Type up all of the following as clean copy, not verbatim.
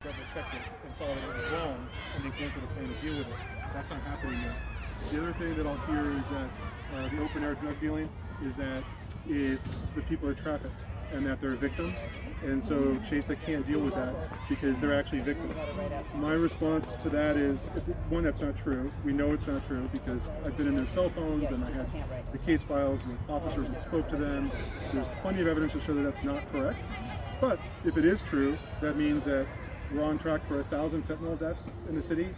double checked it and saw that it was wrong, and they came to the plan to deal with it. That's not happening yet. The other thing that I'll hear is that the open air drug dealing is that it's the people are trafficked and that they're victims, and so Chesa can't deal with that because they're actually victims. My response to that is, one, that's not true. We know it's not true because I've been in their cell phones and I had the case files with officers that spoke to them. There's plenty of evidence to show that that's not correct. But if it is true, that means that we're on track for 1,000 fentanyl deaths in the city,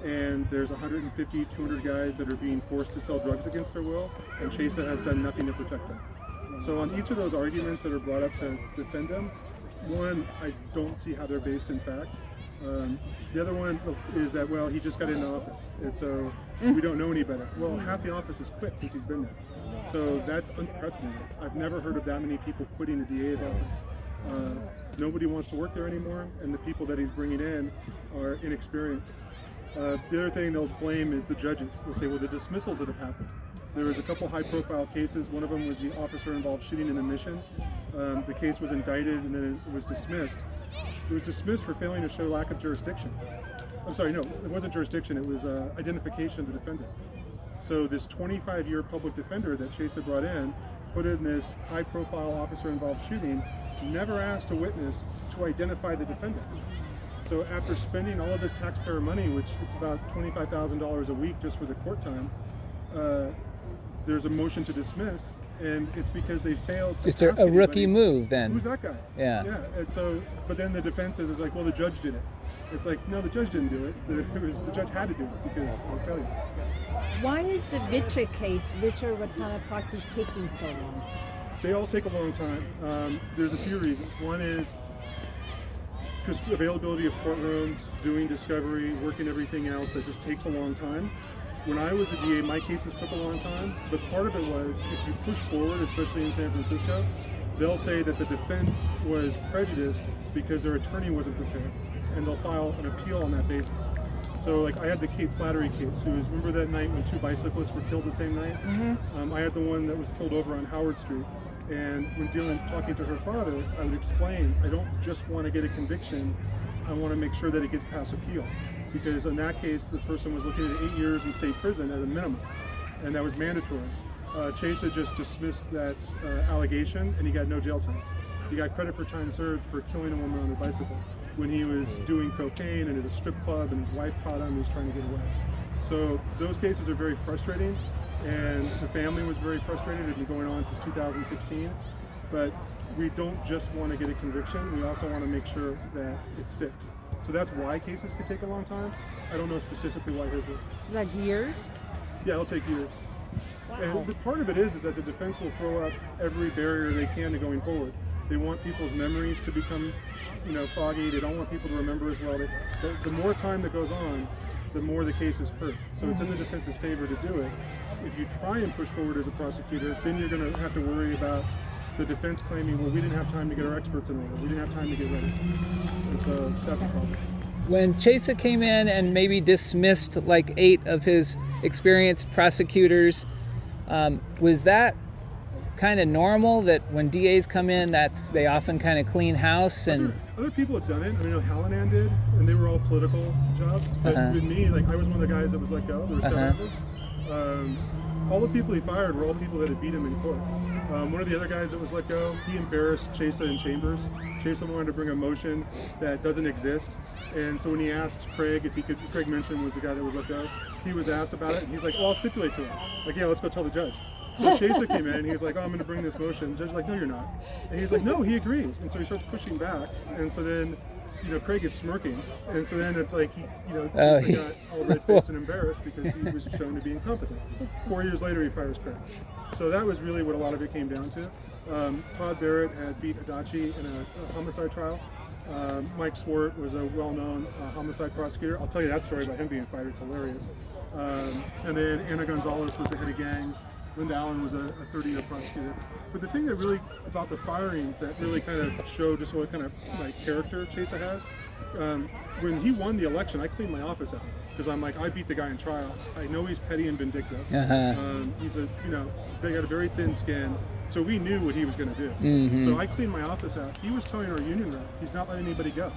and there's 150, 200 guys that are being forced to sell drugs against their will, and Chesa has done nothing to protect them. So on each of those arguments that are brought up to defend them, one, I don't see how they're based in fact. The other one is that, well, he just got into office, and so we don't know any better. Well, half the office has quit since he's been there. So that's unprecedented. I've never heard of that many people quitting the DA's office. Nobody wants to work there anymore, and the people that he's bringing in are inexperienced. The other thing they'll blame is the judges. They'll say, well, the dismissals that have happened. There was a couple high-profile cases. One of them was the officer-involved shooting in a mission. The case was indicted and then it was dismissed. It was dismissed for failing to show lack of jurisdiction. I'm sorry, no, it wasn't jurisdiction. It was identification of the defendant. So this 25-year public defender that Chesa brought in, put in this high-profile officer-involved shooting, never asked a witness to identify the defendant. So after spending all of his taxpayer money, which is about $25,000 a week just for the court time, there's a motion to dismiss, and it's because they failed to Just ask a anybody, rookie move then. Who's that guy? Yeah. Yeah, and so, but then the defense is like, well, the judge did it. It's like, no, the judge didn't do it. The judge had to do it because of failure. Why is the Vitra case, Vitra Ratana Party, taking so long? They all take a long time. There's a few reasons. One is just availability of courtrooms, doing discovery, working everything else that just takes a long time. When I was a DA, my cases took a long time, but part of it was if you push forward, especially in San Francisco, they'll say that the defense was prejudiced because their attorney wasn't prepared, and they'll file an appeal on that basis. So like I had the Kate Slattery case, remember that night when two bicyclists were killed the same night? Mm-hmm. I had the one that was killed over on Howard Street. And when talking to her father, I would explain, I don't just want to get a conviction, I want to make sure that it gets past appeal. Because in that case, the person was looking at 8 years in state prison as a minimum, and that was mandatory. Chesa just dismissed that allegation, and he got no jail time. He got credit for time served for killing a woman on a bicycle when he was doing cocaine and at a strip club, and his wife caught him and he was trying to get away. So those cases are very frustrating. And the family was very frustrated. It had been going on since 2016. But we don't just want to get a conviction, we also want to make sure that it sticks. So that's why cases could take a long time. I don't know specifically why his was. Like years? Yeah, it'll take years. Wow. And the part of it is that the defense will throw up every barrier they can to going forward. They want people's memories to become, foggy. They don't want people to remember as well. The more time that goes on, the more the case is hurt. So it's in the defense's favor to do it. If you try and push forward as a prosecutor, then you're going to have to worry about the defense claiming, well, we didn't have time to get our experts in order. We didn't have time to get ready. And so that's a problem. When Chesa came in and maybe dismissed like 8 of his experienced prosecutors, was that kind of normal that when DAs come in, they often kind of clean house? And other people have done it. I mean, Hallinan did, and they were all political jobs. But with me, I was one of the guys that was let go. There were 7 of us. All the people he fired were all people that had beat him in court. One of the other guys that was let go, he embarrassed Chesa in chambers. Chesa wanted to bring a motion that doesn't exist. And so when he asked Craig if he could, Craig Minchin was the guy that was let go, he was asked about it, and he's like, well, I'll stipulate to it. Yeah, let's go tell the judge. So Chesa came in, and he's like, oh, I'm going to bring this motion. The judge's like, no, you're not. And he's like, no, he agrees. And so he starts pushing back. And so then, Craig is smirking. And so then it's like, Chesa got all red-faced and embarrassed because he was shown to be incompetent. 4 years later, he fires Craig. So that was really what a lot of it came down to. Todd Barrett had beat Adachi in a homicide trial. Mike Swart was a well-known homicide prosecutor. I'll tell you that story about him being fired. It's hilarious. And then Ana Gonzalez was the head of gangs. Linda Allen was a 30-year prosecutor. But the thing that really, about the firings that really kind of showed just what kind of character Chesa has, when he won the election, I cleaned my office out. Because I'm like, I beat the guy in trial. I know he's petty and vindictive. He's they got a very thin skin. So we knew what he was going to do. So I cleaned my office out. He was telling our union rep, he's not letting anybody go.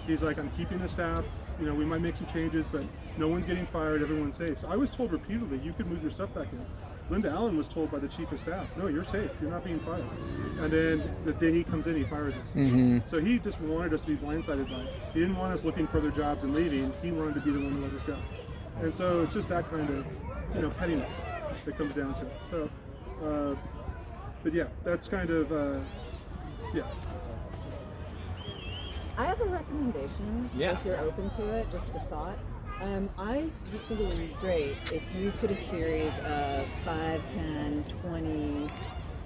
He's like, I'm keeping the staff. You know, we might make some changes, but no one's getting fired. Everyone's safe. So I was told repeatedly, you could move your stuff back in. Linda Allen was told by the chief of staff, no, you're safe. You're not being fired. And then the day he comes in, he fires us. Mm-hmm. So he just wanted us to be blindsided by it. He didn't want us looking for other jobs and leaving. He wanted to be the one to let us go. And so it's just that kind of, you know, pettiness that comes down to it. So, but yeah, that's kind of, yeah. I have a recommendation, if you're open to it, just a thought. I think it would be great if you put a series of 5, 10, 20,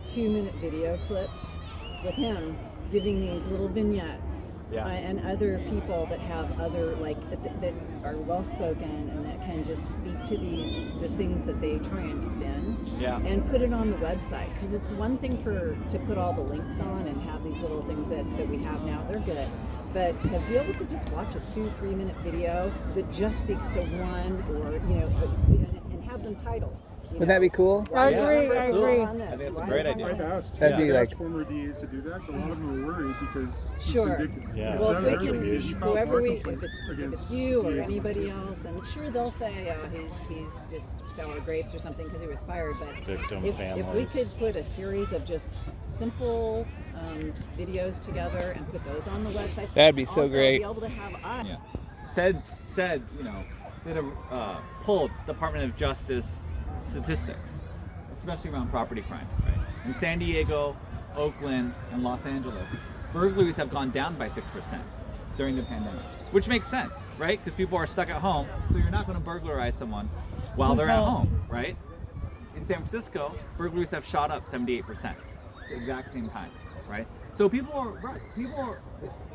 2-minute video clips with him giving these little vignettes. And other people that have other, like, that are well-spoken and that can just speak to the things that they try and spin, and put it on the website. Because it's one thing to put all the links on and have these little things that we have now, they're good. But to be able to just watch a 2-3 minute video that just speaks to one, or, you know, and have them titled. Would that be cool? I agree. I think that's a great idea. I've asked. That'd be I've asked like- former DAs to do that, but a lot of them are worried because it's Sure. vindictive. Yeah. So Well, that if was they early. can, He filed whoever bar we, if complaints it's against you or DAs. anybody else, I'm sure they'll say he's just sour grapes or something because he was fired. But Victim if we families. could put a series of just simple videos together and put those on the website, That'd be so also great. Be able to have said, you know, did a pulled Department of Justice statistics, especially around property crime, right? In San Diego, Oakland, and Los Angeles, burglaries have gone down by 6% during the pandemic, which makes sense, right? Because people are stuck at home, so you're not going to burglarize someone while they're at home, right? In San Francisco, burglaries have shot up 78%. It's the exact same time, right? So people are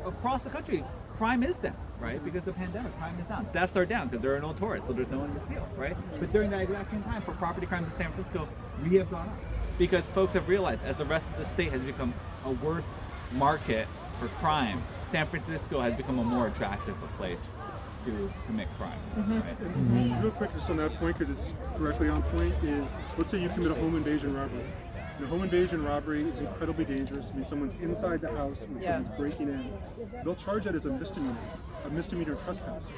across the country, crime is down, right? Because the pandemic, crime is down. Thefts are down because there are no tourists, so there's no one to steal, right? But during that exact same time, for property crimes in San Francisco, we have gone up because folks have realized, as the rest of the state has become a worse market for crime, San Francisco has become a more attractive place to commit crime, right? And real quick, just on that point, because it's directly on point, is let's say you commit a home invasion robbery. And a home invasion robbery is incredibly dangerous. I mean, someone's inside the house when someone's breaking in. They'll charge that as a misdemeanor trespass.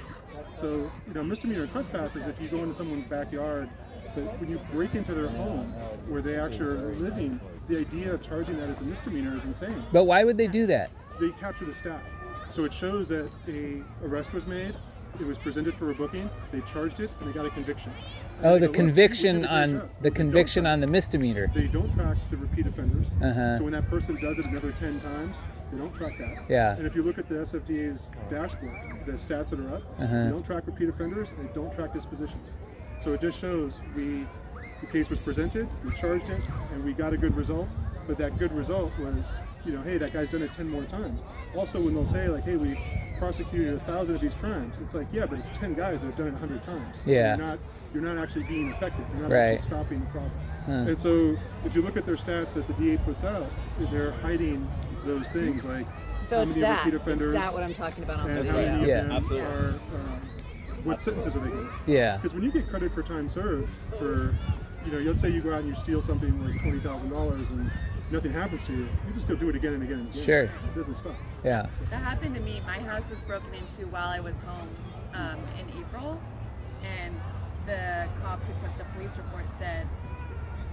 So, you know, misdemeanor trespass is if you go into someone's backyard, but when you break into their home where they actually are living, the idea of charging that as a misdemeanor is insane. But why would they do that? They capture the staff. So it shows that a arrest was made, it was presented for a booking, they charged it, and they got a conviction. And Oh, they the go, "Look, conviction we did a great on job." the They conviction don't on the misdemeanor. track- They don't track the repeat offenders. Uh-huh. So when that person does it another 10 times, they don't track that. Yeah. And if you look at the SFDA's dashboard, the stats that are up, Uh-huh. they don't track repeat offenders, they don't track dispositions. So it just shows the case was presented, we charged it, and we got a good result. But that good result was, you know, hey, that guy's done it 10 more times. Also, when they'll say like, hey, we prosecuted 1,000 of these crimes, it's like, yeah, but it's 10 guys that have done it 100 times. Yeah. You're not actually being effective. You're not Right. actually stopping the problem. Huh. And so, if you look at their stats that the DA puts out, they're hiding those things like So how it's many that. repeat It's offenders that what I'm talking about on the and how many video. of them absolutely. are. What sentences are they getting? Yeah. Because when you get credit for time served for, you know, let's say you go out and you steal something worth $20,000 and nothing happens to you, you just go do it again and again and again. Sure. It doesn't stop. Yeah. That happened to me. My house was broken into while I was home in April, and the cop who took the police report said,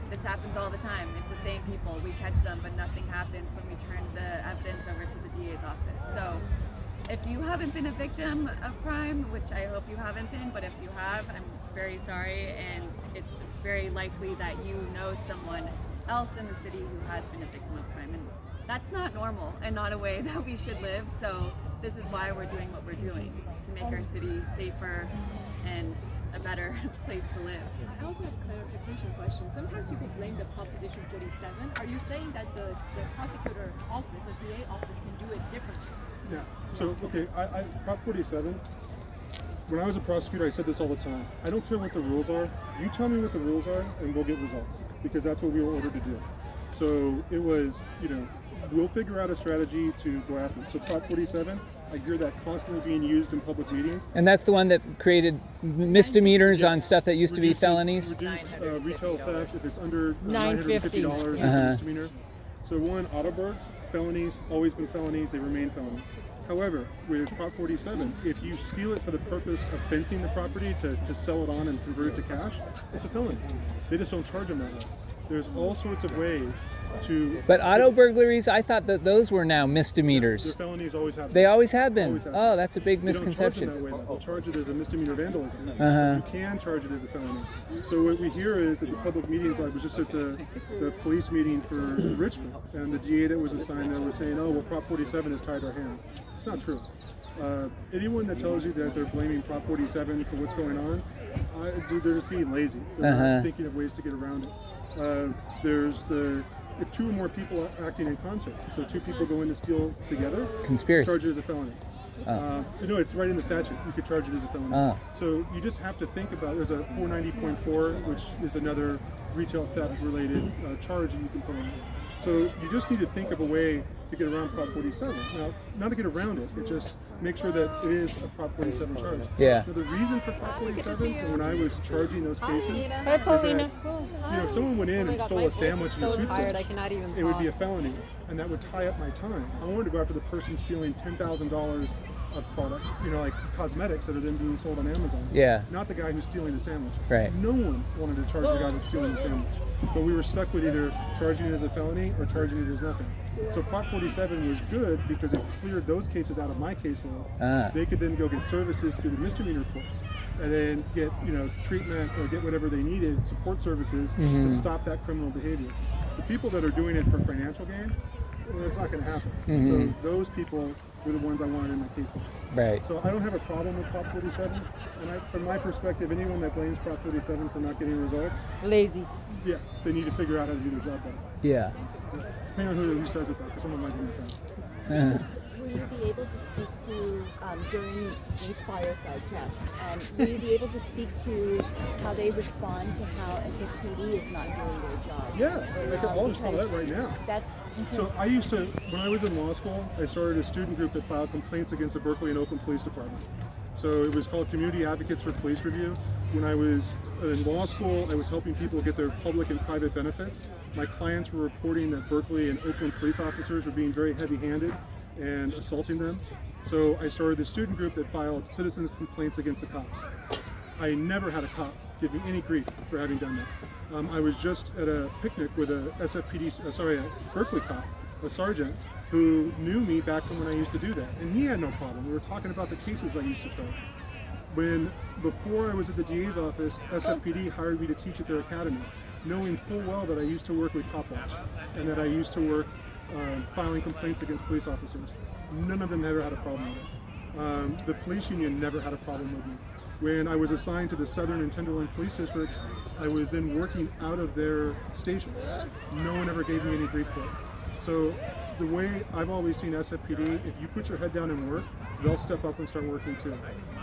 "This happens all the time. It's the same people. We catch them, but nothing happens when we turn the evidence over to the DA's office." So, if you haven't been a victim of crime, which I hope you haven't been, but if you have, I'm very sorry, and it's very likely that you know someone else in the city who has been a victim of crime, and that's not normal and not a way that we should live. So this is why we're doing what we're doing. It's to make our city safer and a better place to live. I also have a clarification question. Sometimes people blame the Proposition 47. Are you saying that the prosecutor office, the DA office, can do it differently? Yeah. So, okay, I Prop 47, when I was a prosecutor, I said this all the time. I don't care what the rules are. You tell me what the rules are, and we'll get results, because that's what we were ordered to do. So it was, you know, we'll figure out a strategy to go after it. So Prop 47, I hear that constantly being used in public meetings. And that's the one that created misdemeanors on stuff that used to be Reduce- felonies? Reduce retail theft if it's under $950. $950, it's a misdemeanor. So one, auto burgs, felonies, always been felonies, they remain felonies. However, with Prop 47, if you steal it for the purpose of fencing the property to sell it on and convert it to cash, it's a felony. They just don't charge them that way. There's all sorts of ways to... But auto burglaries, I thought that those were now misdemeanors. Their felonies always have been. They always have been. Always have Oh, been. that's a big They don't misconception. charge them that way, though. They'll charge it as a misdemeanor vandalism. Uh-huh. You can charge it as a felony. So what we hear is at the public meetings, I was just at the police meeting for Richmond, and the DA that was assigned there was saying, oh, well, Prop 47 has tied our hands. It's not true. Anyone that tells you that they're blaming Prop 47 for what's going on, they're just being lazy. They're not thinking of ways to get around it. If two or more people are acting in concert, so two people go in to steal together, Conspiracy. charge it as a felony. No, it's right in the statute. You could charge it as a felony. So you just have to think about, there's a 490.4, which is another retail theft related charge that you can put on it. So you just need to think of a way to get around Prop 47. Now, not to get around it, it just make sure that it is a Prop 47 charge. Yeah. Now, the reason for Prop 47, and when I was charging those cases, is Hi, that, Paulina. if someone went in and stole a sandwich and a toothbrush, cannot even it would be a felony, and that would tie up my time. I wanted to go after the person stealing $10,000 of product, like cosmetics that are then being sold on Amazon. Yeah. Not the guy who's stealing the sandwich. Right. No one wanted to charge the guy that's stealing the sandwich. But we were stuck with either charging it as a felony or charging it as nothing. So Prop 47 was good because it cleared those cases out of my caseload. They could then go get services through the misdemeanor courts and then get, treatment or get whatever they needed, support services to stop that criminal behavior. The people that are doing it for financial gain, well, that's not going to happen. So those people were the ones I wanted in my caseload. Right. So I don't have a problem with Prop 47. And from my perspective, anyone that blames Prop 47 for not getting results, Lazy. yeah, they need to figure out how to do their job better. Yeah. Depending on who says it though, because someone might be my friend. Will you be able to speak to, during these fireside chats, will you be able to speak to how they respond to how SFPD is not doing their job? Yeah, I'll respond to that right now. That's So I used to, when I was in law school, I started a student group that filed complaints against the Berkeley and Oakland Police Department. So it was called Community Advocates for Police Review. When I was in law school, I was helping people get their public and private benefits. My clients were reporting that Berkeley and Oakland police officers were being very heavy-handed and assaulting them. So I started this student group that filed citizens' complaints against the cops. I never had a cop give me any grief for having done that. I was just at a picnic with a Berkeley cop, a sergeant, who knew me back from when I used to do that. And he had no problem. We were talking about the cases I used to charge. Before I was at the DA's office, SFPD hired me to teach at their academy, knowing full well that I used to work with Cop Watch and that I used to work filing complaints against police officers. None of them ever had a problem with it. The police union never had a problem with me. When I was assigned to the Southern and Tenderloin police districts, I was then working out of their stations. No one ever gave me any grief for it. So the way I've always seen SFPD, if you put your head down and work, they'll step up and start working too.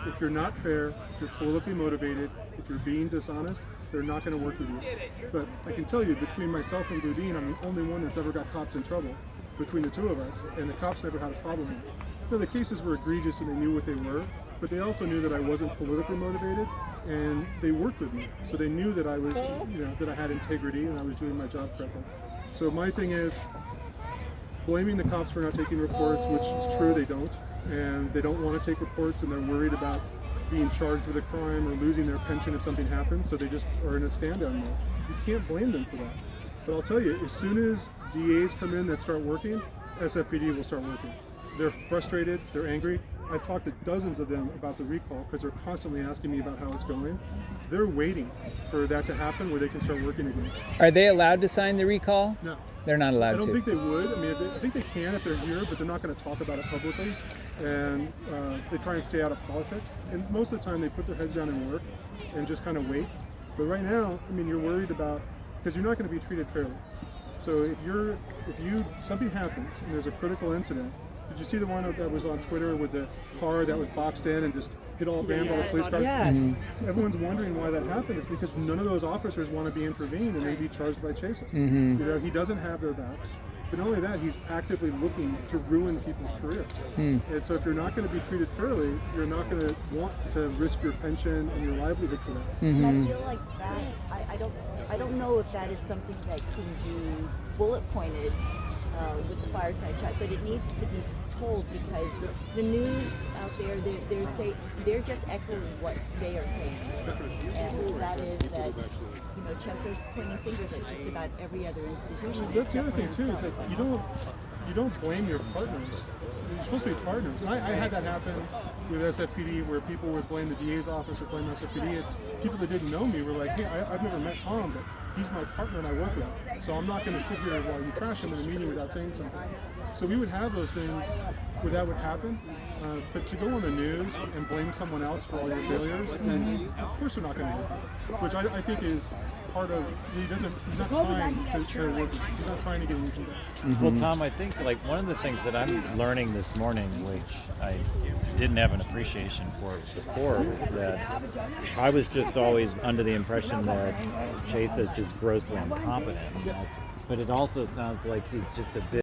If you're not fair, if you're politically motivated, if you're being dishonest, they're not going to work with you. But I can tell you, between myself and Boudin, I'm the only one that's ever got cops in trouble between the two of us, and the cops never had a problem with it. Now, the cases were egregious and they knew what they were, but they also knew that I wasn't politically motivated, and they worked with me. So they knew that I was, that I had integrity and I was doing my job correctly. So my thing is, blaming the cops for not taking reports, which is true, they don't, and they don't want to take reports, and they're worried about being charged with a crime or losing their pension if something happens, so they just are in a stand-down mode. You can't blame them for that. But I'll tell you, as soon as DAs come in that start working, SFPD will start working. They're frustrated, they're angry. I've talked to dozens of them about the recall because they're constantly asking me about how it's going. They're waiting for that to happen where they can start working again. Are they allowed to sign the recall? No. They're not allowed to. I don't think they would. I mean, I think they can if they're here, but they're not going to talk about it publicly. And they try and stay out of politics. And most of the time they put their heads down and work and just kind of wait. But right now, I mean, you're worried about, because you're not going to be treated fairly. So if something happens and there's a critical incident, did you see the one that was on Twitter with the car that was boxed in and just hit all rammed all the police cars? Yes. Everyone's wondering why that happened. It's because none of those officers want to be intervened and they'd be charged by Chesa. He doesn't have their backs. But not only that, he's actively looking to ruin people's careers. And so if you're not going to be treated fairly, you're not going to want to risk your pension and your livelihood for that. And I feel like that, I don't know if that is something that can be bullet pointed with the fireside chat, but it needs to be told because the news out there, they're just echoing what they are saying, and that is that Chesa's pointing fingers at just about every other institution. That's the other thing too, is that you don't blame your partners. You're supposed to be partners, and I had that happen with SFPD where people would blame the DA's office or blame SFPD. And people that didn't know me were like, hey, I've never met Tom, but he's my partner and I work with him. So I'm not going to sit here while you trash him in a meeting without saying something. So we would have those things where that would happen. But to go on the news and blame someone else for all your failures, and of course we're not going to do that. Which I think is part of, he's not trying to work, he's not trying to get anything done. Well, Tom, I think like one of the things that I'm learning this morning, which I didn't have an appreciation for before, was that I was just always under the impression that Chesa is just grossly incompetent. But it also sounds like he's just a bit